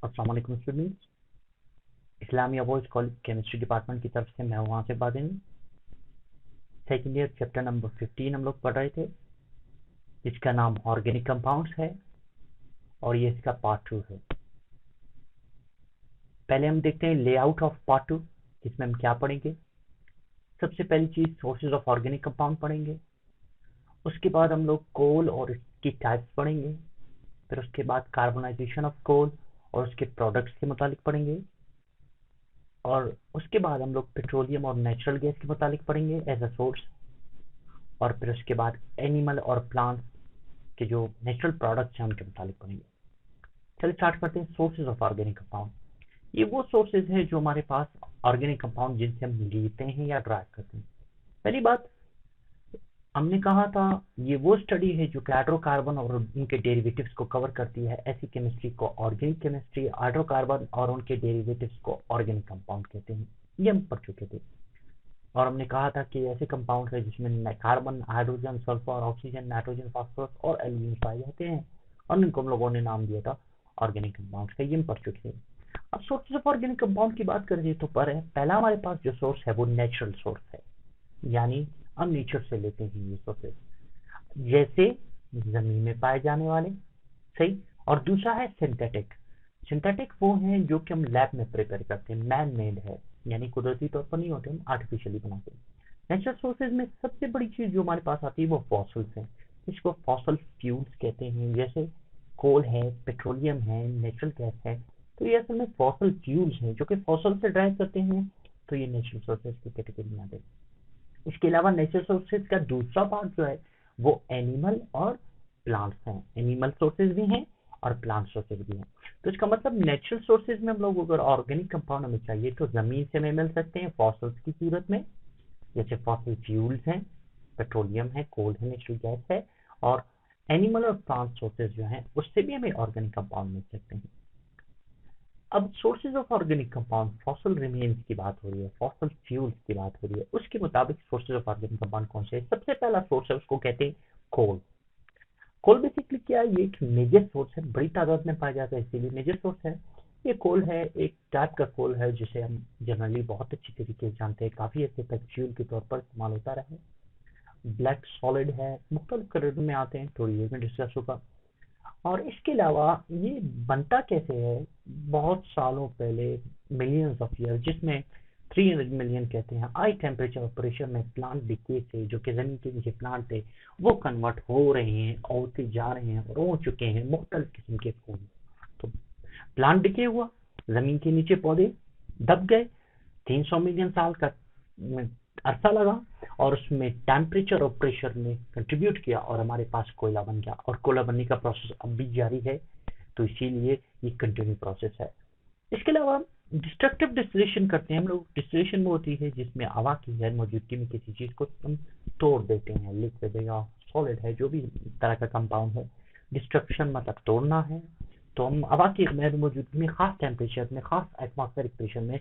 अस्सलाम वालेकुम students. Islamia boys college chemistry department की तरफ से मैं वहाँ से बात सेकेंड ईयर चैप्टर नंबर 15 हम लोग पढ़ रहे थे, जिसका नाम ऑर्गेनिक कंपाउंड्स है और ये इसका पार्ट 2 है। पहले हम देखते हैं लेआउट ऑफ पार्ट 2, जिसमें हम क्या पढ़ेंगे। सबसे पहली चीज सोर्सेज ऑफ ऑर्गेनिक कंपाउंड पढ़ेंगे, उसके बाद हम लोग कोल और इसकी टाइप्स पढ़ेंगे, फिर उसके बाद कार्बोनाइजेशन ऑफ कोल और उसके प्रोडक्ट्स के मुतालिक पढ़ेंगे, और उसके बाद हम लोग पेट्रोलियम और नेचुरल गैस के मुतालिक पढ़ेंगे एज अ सोर्स, और फिर उसके बाद एनिमल और प्लांट के जो नेचुरल प्रोडक्ट्स हैं उनके मुतालिक पढ़ेंगे। चलिए स्टार्ट करते हैं सोर्सेज ऑफ ऑर्गेनिक कंपाउंड। ये वो सोर्सेज हैं जो हमारे पास ऑर्गेनिक कंपाउंड जिनसे हम लेते हैं या ड्राइव करते हैं। पहली बात हमने कहा था, ये वो स्टडी है जो हाइड्रोकार्बन और उनके डेरिवेटिव्स को कवर करती है। ऐसी केमिस्ट्री को ऑर्गेनिक केमिस्ट्री, हाइड्रोकार्बन और उनके डेरिवेटिव्स को ऑर्गेनिक कंपाउंड कहते हैं। ये हम पढ़ चुके थे। और हमने कहा था कि ऐसे कंपाउंड है जिसमें carbon, hydrogen, sulphur, oxygen, nitrogen, phosphorus और एल्यूमिन पाए जाते हैं, और इनको हम लोगों ने नाम दिया था ऑर्गेनिक कंपाउंड्स का। ये हम पढ़ चुके हैं। अब सोर्सेज ऑफ ऑर्गेनिक कंपाउंड की बात करें तो पर है, पहला हमारे पास जो सोर्स है वो नेचुरल सोर्स है, यानी हम नेचर से लेते हैं ये सोर्सेज, जैसे जमीन में पाए जाने वाले, सही। और दूसरा है सिंथेटिक। सिंथेटिक वो हैं जो कि हम लैब में प्रिपेयर करते हैं, मैन मेड है, यानी कुदरती तौर पर नहीं होते, हम आर्टिफिशियली बनाते हैं। नेचुरल सोर्सेज में सबसे बड़ी चीज जो हमारे पास आती है वो फॉसल्स हैं, इसको फॉसल फ्यूल्स कहते हैं। जैसे कोल है, पेट्रोलियम है, नेचुरल गैस है, तो ये असल में फॉसल फ्यूल्स हैं जो कि फॉसल से ड्राइव करते हैं, तो ये नेचुरल सोर्सेज की कैटेगरी में आते हैं। इसके अलावा नेचुरल सोर्सेज का दूसरा पार्ट जो है वो एनिमल और प्लांट्स हैं। एनिमल सोर्सेज भी हैं और प्लांट सोर्सेज भी हैं। तो इसका मतलब नेचुरल सोर्सेज में हम लोग अगर ऑर्गेनिक कंपाउंड हमें चाहिए तो जमीन से हमें मिल सकते हैं फॉसल्स की सूरत में, जैसे फॉसल फ्यूल्स हैं, पेट्रोलियम है, कोल है, नेचुरल गैस है। और एनिमल और प्लांट सोर्सेज जो हैं उससे भी हमें ऑर्गेनिक कंपाउंड मिल सकते हैं। अब sources of organic compound, fossil remains की बात हो रही है, फॉसल फ्यूल्स की बात हो रही है, उसके मुताबिक सोर्सेज ऑफ ऑर्गेनिक कंपाउंड कौन से है। सबसे पहला सोर्स है उसको कहते हैं कोल। कोल बेसिकली क्या है, ये एक मेजर सोर्स है, बड़ी तादाद में पाया जाता है इसीलिए मेजर सोर्स है। ये कोल है, एक टाइप का कोल है जिसे हम जनरली बहुत अच्छी तरीके से जानते हैं, काफी अच्छे तक फ्यूल के तौर पर इस्तेमाल होता रहा है। ब्लैक सॉलिड है, मुख्तलिफ कलर में आते हैं, थोड़ी देर में डिस्कस होगा। और इसके अलावा ये बनता कैसे है, बहुत सालों पहले, मिलियंस ऑफ ईयर, जिसमें 300 मिलियन कहते हैं, हाई टेम्परेचर ऑपरेशन में प्लांट डिके से जो कि जमीन के नीचे प्लांट थे वो कन्वर्ट हो रहे हैं, होते जा रहे हैं और हो चुके हैं मुख्तलिफ किस्म के फूल। तो प्लांट डिके हुआ, जमीन के नीचे पौधे दब गए, 300 मिलियन साल का अरसा लगा, और उसमें टेम्परेचर और प्रेशर ने कंट्रीब्यूट किया और हमारे पास कोयला बन गया, और कोयला बनने का प्रोसेस अब भी जारी है, तो इसीलिए ये कंटिन्यू प्रोसेस है। इसके अलावा डिस्ट्रक्टिव डिस्टिलेशन करते हैं हम लोग। डिस्टिलेशन वो होती है जिसमें हवा की गैर मौजूदगी में किसी चीज को हम तोड़ देते हैं, लिक्विड है या सॉलिड है, जो भी तरह का कंपाउंड है। डिस्ट्रक्शन मतलब तोड़ना है, तो हम हवा की गैर मौजूदगी में खास टेम्परेचर में, खास एटमॉस्फेरिक प्रेशर में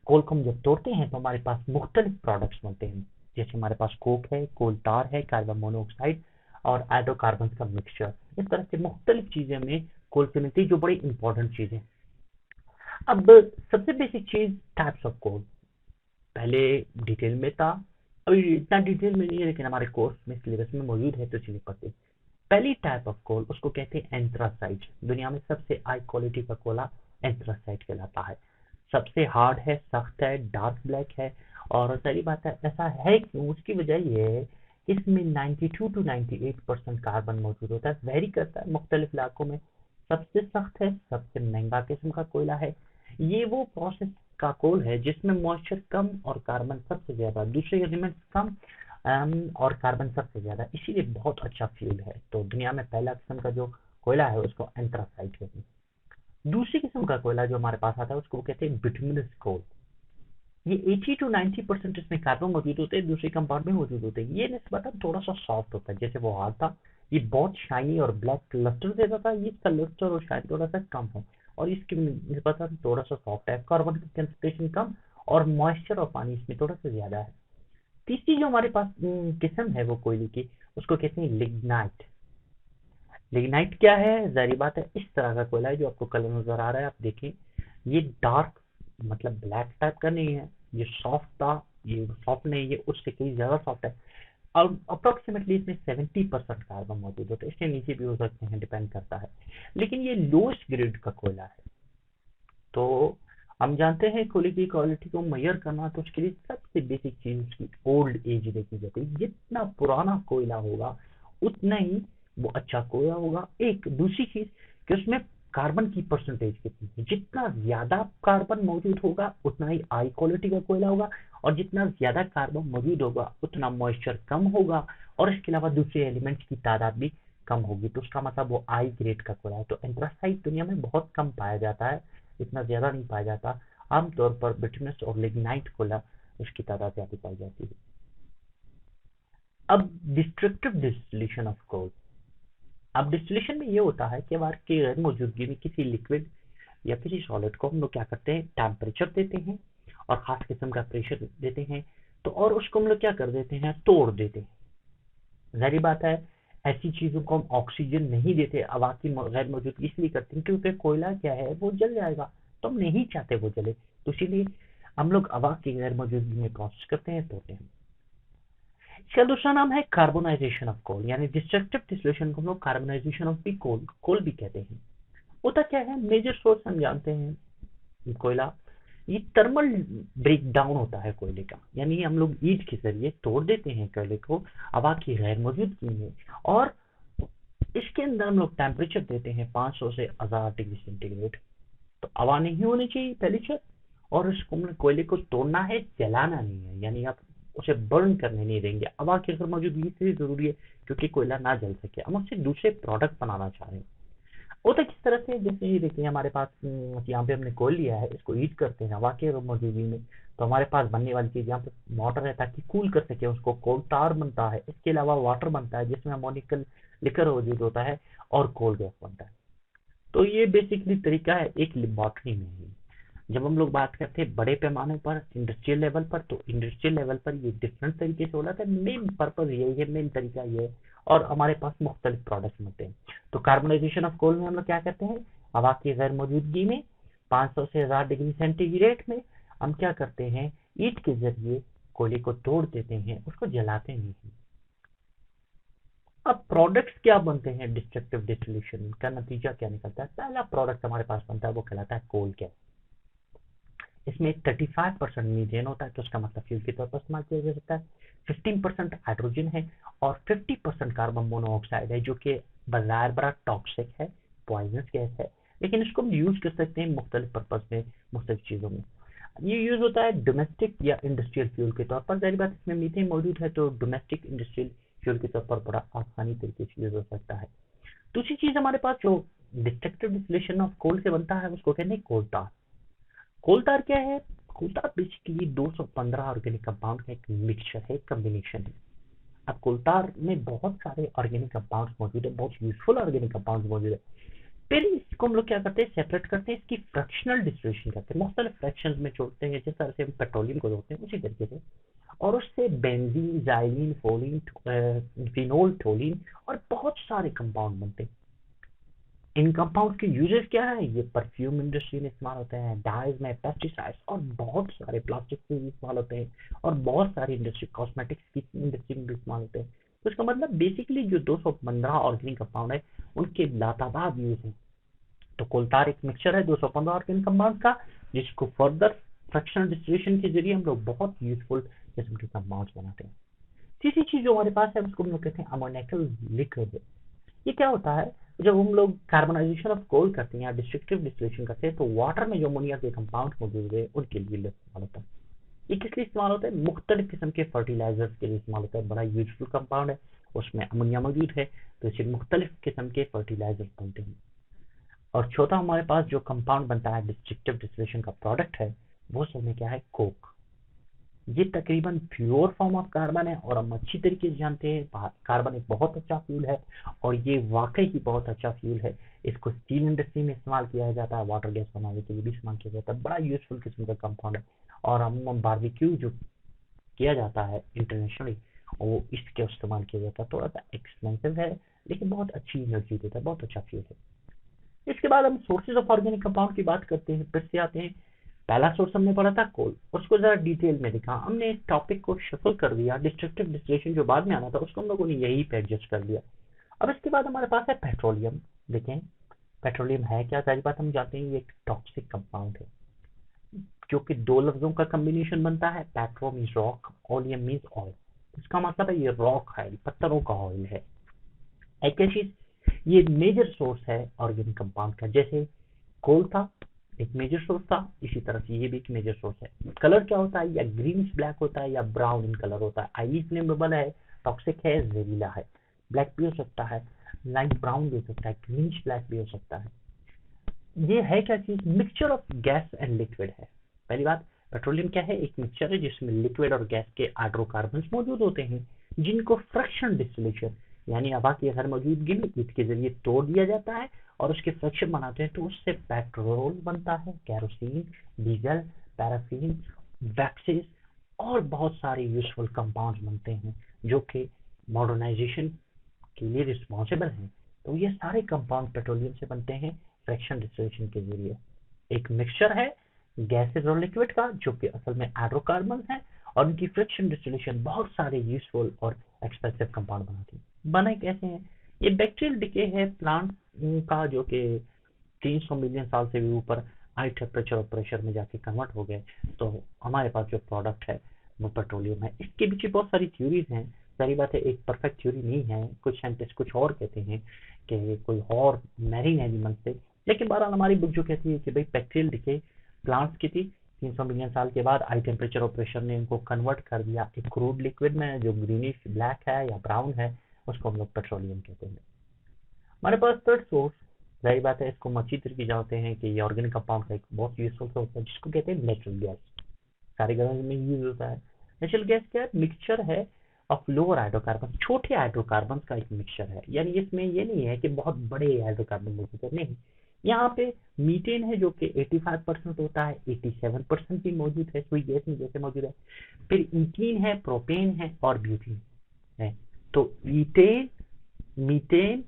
कोल को हम जब तोड़ते हैं तो हमारे पास मुख्तलिफ प्रोडक्ट्स बनते हैं। जैसे हमारे पास कोक है, कोल टार है, कार्बन मोनोऑक्साइड और हाइड्रोकार्बन का मिक्सचर, इस तरह से मुख्तलिफ चीजें हमें कोल से मिलती है, जो बड़ी इंपॉर्टेंट चीजें। अब सबसे बेसिक चीज टाइप्स ऑफ कोल, पहले डिटेल में था, अभी इतना डिटेल में नहीं है, लेकिन हमारे कोर्स में सिलेबस में मौजूद है तो चलिए पढ़ते हैं। पहली टाइप ऑफ कोल उसको कहते हैं एंथ्रासाइट। दुनिया में सबसे हाई क्वालिटी का कोला एंथ्रासाइट कहलाता है। सबसे हार्ड है, सख्त है, डार्क ब्लैक है। और सारी बात है, ऐसा है क्यों, उसकी वजह ये है कि इसमें 92 to 98% कार्बन मौजूद होता है, वेरी करता है मुख्तलिफ इलाकों में। सबसे सख्त है, सबसे महंगा किस्म का कोयला है। ये वो प्रोसेस का कोल है जिसमें मॉइस्चर कम और कार्बन सबसे ज्यादा, दूसरे एलिमेंट्स कम और कार्बन सबसे ज्यादा, इसीलिए बहुत अच्छा फ्यूल है। तो दुनिया में पहला किस्म का जो कोयला है उसको एंथ्रासाइट कहते हैं। दूसरी किस्म का कोयला जो हमारे पास आता है उसको कहते हैं बिटुमिनस कोल। ये 80 to 90% इसमें कार्बन मौजूद होते हैं, दूसरे कंपाउंड में मौजूद होते हैं। ये निस्बतन थोड़ा सा सॉफ्ट होता है, जैसे वो हार्ड था, ये बहुत शाइनी और ब्लैक लस्टर देता था, ये इसका लस्टर और शाइन थोड़ा सा कम है, और इसकी निस्बतन थोड़ा सा सॉफ्ट है, कार्बन की कंसंट्रेशन कम और मॉइस्चर और पानी इसमें थोड़ा सा ज्यादा है। तीसरी जो हमारे पास किस्म है वो कोयले की, उसको कहते हैं लिग्नाइट। लिग्नाइट क्या है? जाहिर बात है इस तरह का कोयला है जो आपको कलर नजर आ रहा है, आप देखें ये डार्क मतलब ब्लैक टाइप का नहीं है, ये सॉफ्ट था, ये सॉफ्ट नहीं, ये उससे कहीं ज्यादा सॉफ्ट है। और अप्रोक्सीमेटली इसमें 70% कार्बन मौजूद होता है, इसके नीचे भी हो सकते हैं, डिपेंड करता है, लेकिन ये लोएस्ट ग्रेड का कोयला है। तो हम जानते हैं कोयले की क्वालिटी को मेजर करना, तो उसके लिए सबसे बेसिक चीज उसकी ओल्ड एज देखी जाती है। जितना पुराना कोयला होगा उतना ही वो अच्छा कोयला होगा। एक दूसरी चीज कि उसमें कार्बन की परसेंटेज कितनी है, जितना ज्यादा कार्बन मौजूद होगा उतना ही हाई क्वालिटी का कोयला होगा, और जितना ज्यादा कार्बन मौजूद होगा उतना मॉइस्चर कम होगा, और इसके अलावा दूसरे एलिमेंट्स की तादाद भी कम होगी, तो उसका मतलब वो हाई ग्रेड का कोयला है। तो एंथ्रासाइट दुनिया में बहुत कम पाया जाता है, इतना ज्यादा नहीं पाया जाता। आमतौर पर बिटुमिनस और लिग्नाइट कोयला इसकी तादाद ज्यादा पाई जाती है। अब डिस्ट्रक्टिव डिस्टिलेशन ऑफ कोल। अब डिस्टिलेशन में ये होता है कि हमारे की गैर मौजूदगी में किसी लिक्विड या किसी सॉलिड को हम लोग क्या करते हैं, टेम्परेचर देते हैं और खास किस्म का प्रेशर देते हैं, तो और उसको हम लोग क्या कर देते हैं, तोड़ देते हैं। जाहिर बात है ऐसी चीजों को हम ऑक्सीजन नहीं देते, हवा की गैर मौजूदगी इसलिए करते हैं क्योंकि कोयला क्या है वो जल जाएगा, तो हम नहीं चाहते वो जले, तो इसीलिए हम लोग हवा की गैर मौजूदगी में प्रोसेस करते हैं, तोड़ते हैं। इसका दूसरा नाम है कार्बोनाइजेशन ऑफ कोल, यानी डिस्ट्रक्टिव डिस्टिलेशन को हम लोग कार्बोनाइजेशन ऑफ भी कोल भी कहते हैं। होता क्या है, मेजर सोर्स हम जानते हैं कोयला, ये थर्मल ब्रेक डाउन होता है कोयले का, यानी हम लोग ईंट के जरिए तोड़ देते हैं कोयले को हवा की गैर मौजूदगी में, और इसके अंदर हम लोग टेम्परेचर देते हैं 500 से 1000 डिग्री सेंटीग्रेड। तो हवा नहीं होनी चाहिए पहली शर्त, और उसको हमने कोयले को तोड़ना है, जलाना नहीं है, यानी आप उसे बर्न करने नहीं देंगे। हवा की अगर मौजूदगी इसलिए जरूरी है क्योंकि कोयला ना जल सके, हम उससे दूसरे प्रोडक्ट बनाना चाह रहे हैं। होता किस तरह से, जैसे ये देखिए हमारे पास यहाँ पे हमने कोयल लिया है, इसको हीट करते हैं हवा के मौजूदगी में, तो हमारे पास बनने वाली चीज यहाँ पे वाटर है ताकि कूल कर सके उसको, कोल टार बनता है। इसके अलावा वाटर बनता है जिसमें अमोनिकल लिकर मौजूद होता है, और कोल गैस बनता है। तो ये बेसिकली तरीका है एक लेबोरेटरी में ही। जब हम लोग बात करते हैं बड़े पैमाने पर इंडस्ट्रियल लेवल पर, तो इंडस्ट्रियल लेवल पर ये डिफरेंट तरीके से हो रहा था, मेन पर्पज यही है, मेन तरीका ये है, और हमारे पास मुख्तलिफ प्रोडक्ट्स बनते हैं। तो कार्बोनाइजेशन ऑफ कोल में हम लोग क्या करते हैं, हवा की गैर मौजूदगी में 500 से 1000 डिग्री सेंटीग्रेड में हम क्या करते हैं, ईंट के जरिए कोयले को तोड़ देते हैं, उसको जलाते नहीं हैं। अब प्रोडक्ट्स क्या बनते हैं, डिस्ट्रक्टिव डिस्टिलेशन का नतीजा क्या निकलता है? पहला प्रोडक्ट हमारे पास बनता है वो कहलाता है कोल गैस। इसमें 35% मीथेन होता है, तो उसका मतलब फ्यूल के तौर पर इस्तेमाल किया जा सकता है। 15% हाइड्रोजन है, और 50% कार्बन मोनोऑक्साइड है, जो कि बाजार बड़ा टॉक्सिक है, पॉइजनस गैस है, लेकिन इसको हम यूज कर सकते हैं मुख्तलिफ पर्पज में, मुख्तलिफ चीजों में। ये यूज होता है डोमेस्टिक या इंडस्ट्रियल फ्यूल के तौर पर। जाहिर बात इसमें मीथेन मौजूद है, तो डोमेस्टिक इंडस्ट्रियल फ्यूल के तौर पर बड़ा आसानी तरीके से यूज हो सकता है। दूसरी चीज हमारे पास जो डिस्ट्रक्टिव डिस्टिलेशन ऑफ कोल से बनता है उसको कहते हैं कोल टार। कोल टार क्या है? कोल टार बेसिकली 215 ऑर्गेनिक कंपाउंड का एक मिक्सचर है, कम्बिनेशन है। अब कोल टार में बहुत सारे ऑर्गेनिक कंपाउंड्स मौजूद है, बहुत यूजफुल ऑर्गेनिक कंपाउंड्स मौजूद है। फिर इसको हम लोग क्या करते हैं, सेपरेट करते हैं, इसकी फ्रैक्शनल डिस्टिलेशन करते हैं, मुख्तलिफ फ्रैक्शंस में जोड़ते हैं, जिस तरह से हम पेट्रोलियम को जोड़ते हैं उसी तरीके से, और उससे बेंजीन, जाइलिन, फोलिन, फिनोल, टोलिन और बहुत सारे कंपाउंड बनते हैं। इन कंपाउंड के यूजेस क्या है, ये परफ्यूम इंडस्ट्री में इस्तेमाल होते हैं, डाइज में, पेस्टिसाइड्स और बहुत सारे प्लास्टिक में भी इस्तेमाल होते हैं, और बहुत सारी इंडस्ट्री, कॉस्मेटिक्स की इंडस्ट्री में भी इस्तेमाल होते हैं। तो इसका मतलब बेसिकली जो 215 ऑर्गेनिक कंपाउंड है उनके लातादार यूज है। तो कोलतार एक मिक्सचर है 215 ऑर्गेनिक कंपाउंड का, जिसको फर्दर फ्रैक्शनल डिस्टिलेशन के जरिए हम लोग बहुत यूजफुल किस्म के कंपाउंड्स बनाते हैं। तीसरी चीज जो हमारे पास है उसको हम लोग कहते हैं अमोनिकल लिक्विड। ये क्या होता है, जब हम लोग कार्बनाइजेशन ऑफ कोल करते हैं या डिस्ट्रक्टिव डिस्टिलेशन करते हैं, तो वाटर में जो अमोनिया के कंपाउंड मौजूद है उनके लिए इस्तेमाल होता है। ये किस लिए इस्तेमाल होता है, मुख्तलिफ किस्म के फर्टिलाइजर्स के लिए इस्तेमाल होता है। बड़ा यूजफुल कंपाउंड है, उसमें अमोनिया मौजूद है, तो इससे मुख्तलिफ किस्म के फर्टिलाइजर्स बनते हैं। और चौथा हमारे पास जो कंपाउंड बनता है डिस्ट्रक्टिव डिस्टिलेशन का प्रोडक्ट है, वो सब में क्या है, कोक। ये तकरीबन प्योर फॉर्म ऑफ कार्बन है, और हम अच्छी तरीके से जानते हैं कार्बन एक बहुत अच्छा फ्यूल है, और ये वाकई ही बहुत अच्छा फ्यूल है। इसको स्टील इंडस्ट्री में इस्तेमाल किया जाता है, वाटर गैस बनाने के लिए भी इस्तेमाल किया जाता है, बड़ा यूजफुल किस्म का कंपाउंड है। और हम बारबेक्यू जो किया जाता है इंटरनेशनली, और वो इसके इस्तेमाल किया जाता है। थोड़ा सा एक्सपेंसिव है लेकिन बहुत अच्छी एनर्जी देता है, बहुत अच्छा फ्यूल है। इसके बाद हम सोर्सेज ऑफ ऑर्गेनिक कंपाउंड की बात करते हैं, फिर से आते हैं। पहला सोर्स हमने पढ़ा था कोल, उसको जरा डिटेल में देखा, हमने इस टॉपिक को शफल कर दिया, डिस्ट्रक्टिव डिस्टिलेशन जो बाद में आना था उसको हम लोगों ने यही पे एडजस्ट कर दिया। अब इसके बाद हमारे पास है पेट्रोलियम। देखें पेट्रोलियम है क्या, सारी बात हम जानते हैं, ये एक टॉक्सिक कंपाउंड है जो कि दो लफ्जों का कम्बिनेशन बनता है। Petro means rock, oleum means oil. इसका मतलब है ये रॉक है, पत्थरों का ऑयल है। एक चीज, ये मेजर सोर्स है ऑर्गेनिक कंपाउंड का। जैसे कोल था एक मेजर सोर्स था, इसी तरह से ये भी एक मेजर सोर्स है। कलर क्या होता है, या ग्रीनिश ब्लैक होता है या ब्राउन इन कलर होता है। हाईली फ्लेमेबल है, टॉक्सिक है, जहरीला है। ब्लैक भी हो सकता है, लाइट ब्राउन भी हो सकता है, ग्रीनिश ब्लैक भी हो सकता है। ये है क्या चीज, mixture of gas and liquid है। पहली बात, पेट्रोलियम क्या है, एक मिक्सचर है जिसमें लिक्विड और गैस के हाइड्रोकार्बन मौजूद होते हैं, जिनको फ्रैक्शन डिस्टिलेशन यानी हवा की हर मौजूदगी में हीट के जरिए तोड़ दिया जाता है और उसके फ्रैक्शन बनाते हैं, तो उससे पेट्रोल बनता है, कैरोसिन, डीजल, पैराफिन, वैक्सेस और बहुत सारे यूजफुल कंपाउंड्स बनते हैं जो कि मॉडर्नाइजेशन के लिए रिस्पॉन्सिबल हैं। तो ये सारे कंपाउंड पेट्रोलियम से बनते हैं फ्रैक्शन डिस्टिलेशन के जरिए। एक मिक्सचर है गैसेज और लिक्विड का जो कि असल में हाइड्रोकार्बन है, और उनकी फ्रिक्शन डिस्टिलेशन बहुत सारे यूजफुल और एक्सपेंसिव कंपाउंड बनाती है। बने कैसे हैं, ये बैक्टीरियल डिके है प्लांट का जो कि 300 मिलियन साल से भी ऊपर हाई टेम्परेचर और प्रेशर में जाके कन्वर्ट हो गए। तो हमारे पास जो प्रोडक्ट है वो पेट्रोलियम है। इसके पीछे बहुत सारी थ्योरीज हैं, सारी बातें एक परफेक्ट थ्योरी नहीं है, कुछ साइंटिस्ट कुछ और कहते हैं कि कोई और मैरीन एनिमल से, लेकिन बहरहाल हमारी बुक जो कहती है कि भाई बैक्टीरियल डिके प्लांट्स की थी, 300 मिलियन साल के बाद हाई टेम्परेचर और प्रेशर ने इनको कन्वर्ट कर दिया एक क्रूड लिक्विड में जो ग्रीनिश ब्लैक है या ब्राउन है, उसको हम लोग पेट्रोलियम कहते हैं। हमारे पास थर्ड सोर्स, जाहिर बात है इसको हम अच्छी तरीके जानते हैं कि ये ऑर्गेनिक कंपाउंड का एक बहुत यूजफुल सोर्स है जिसको कहते हैं नेचुरल गैस। सारे घरों में यूज होता है। नेचुरल गैस क्या है, मिक्सचर है ऑफ लोअर हाइड्रोकार्बन, छोटे हाइड्रोकार्बन का एक मिक्सचर है। यानी इसमें ये नहीं है कि बहुत बड़े हाइड्रोकार्बन मौजूद है, नहीं। यहाँ पे मीथेन है जो कि 85% होता है, 87% भी मौजूद है सुई गैस में जैसे मौजूद है। फिर इथीन है, प्रोपेन है और ब्यूटीन है। तो ईथेन, मीथेन,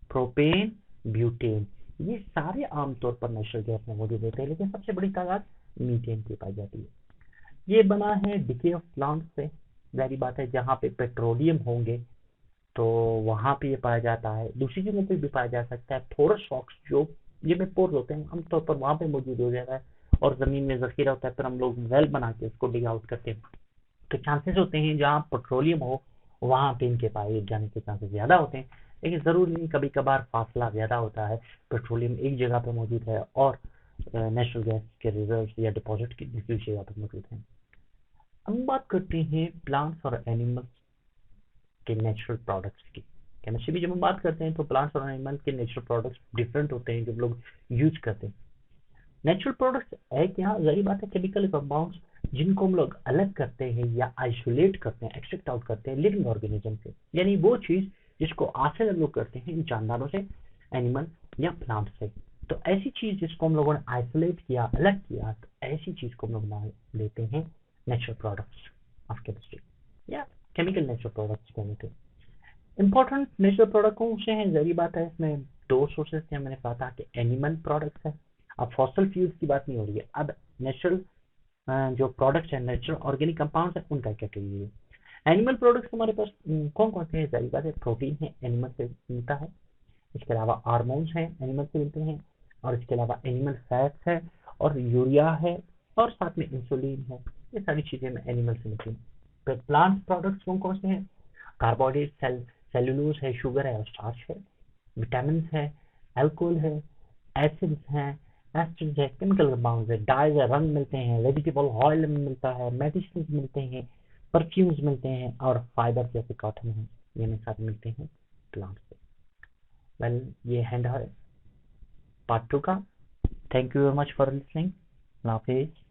प्रोपेन, ब्यूटेन, ये सारे आमतौर पर नेचुरल गैस में मौजूद होते हैं, लेकिन सबसे बड़ी तादाद मीथेन की पाई जाती है। ये बना है डिके ऑफ प्लांट से। जाहिर बात है जहाँ पे पेट्रोलियम होंगे तो वहां पे ये पाया जाता है, दूसरी जगहों पे भी पाया जा सकता है। फोरस रॉक्स जो ये में पोर्स होते हैं आमतौर पर वहां पे मौजूद हो जाता है, और जमीन में जखीरा होता है, फिर हम लोग वेल बना के उसको डिग आउट करते हैं। तो चांसेस होते हैं जहाँ पेट्रोलियम हो वहां पे इनके पाए जाने के चांसेस ज्यादा होते हैं, लेकिन जरूरी नहीं, कभी कभार फासला ज्यादा होता है, पेट्रोलियम एक जगह पे मौजूद है और नेचुरल गैस के रिजर्व या डिपॉजिट की दूसरी जगह पे मौजूद है। हम बात करते हैं प्लांट्स और एनिमल्स के नेचुरल प्रोडक्ट्स की। केमिस्ट्री में जब हम बात करते हैं तो प्लांट्स और एनिमल के नेचुरल प्रोडक्ट्स डिफरेंट होते हैं जो लोग यूज करते हैं। नेचुरल प्रोडक्ट्स है क्या, जाहिर बात है केमिकल कंपाउंड्स जिनको हम लोग अलग करते हैं या आइसोलेट करते हैं, एक्सट्रैक्ट आउट करते हैं लिविंग ऑर्गेनिज्म से, यानी वो चीज जिसको हासिल हम लोग करते हैं जानदारों से, एनिमल या प्लांट से। तो ऐसी चीज जिसको हम लोगों ने आइसोलेट किया, अलग किया, तो ऐसी चीज को हम लोग नाम लेते हैं नेचुरल प्रोडक्ट्स ऑफ केमिस्ट्री या केमिकल नेचुरल प्रोडक्ट्स कहते हैं। इंपॉर्टेंट नेचुरल प्रोडक्ट कौन से हैं, जरूरी बात है इसमें दो सोर्सेस थे, मैंने कहा था कि एनिमल प्रोडक्ट्स है। अब फॉसल फ्यूल्स की बात नहीं हो रही है, अब नेचुरल जो प्रोडक्ट्स है, नेचुरल ऑर्गेनिक कंपाउंड्स है, उनका कैटेगरी है। एनिमल प्रोडक्ट्स हमारे पास कौन कौन से हैं, जाहिर बात है प्रोटीन है, एनिमल से मिलता है। इसके अलावा हार्मोन्स हैं, एनिमल से मिलते हैं। और इसके अलावा एनिमल फैट्स है और यूरिया है और साथ में इंसुलिन है। ये सारी चीजें में एनिमल से मिलती हैं। फिर प्लांट प्रोडक्ट्स कौन कौन से हैं, कार्बोहाइड्रेट, सेल्यूलोज है, शुगर है और स्टार्च है। विटामिन है, अल्कोहल है, एसिड्स हैं, एस्ट्रिज है, केमिकल कंपाउंड्स है, डाइज है, रंग मिलते हैं, वेजिटेबल ऑयल मिलता है, मेडिसिन मिलते हैं, परफ्यूम्स मिलते हैं और फाइबर जैसे कॉटन है, ये में सारे मिलते हैं प्लांट से। वेल ये हैंड है पार्ट 2 का। Thank you very much for listening. Hafiz.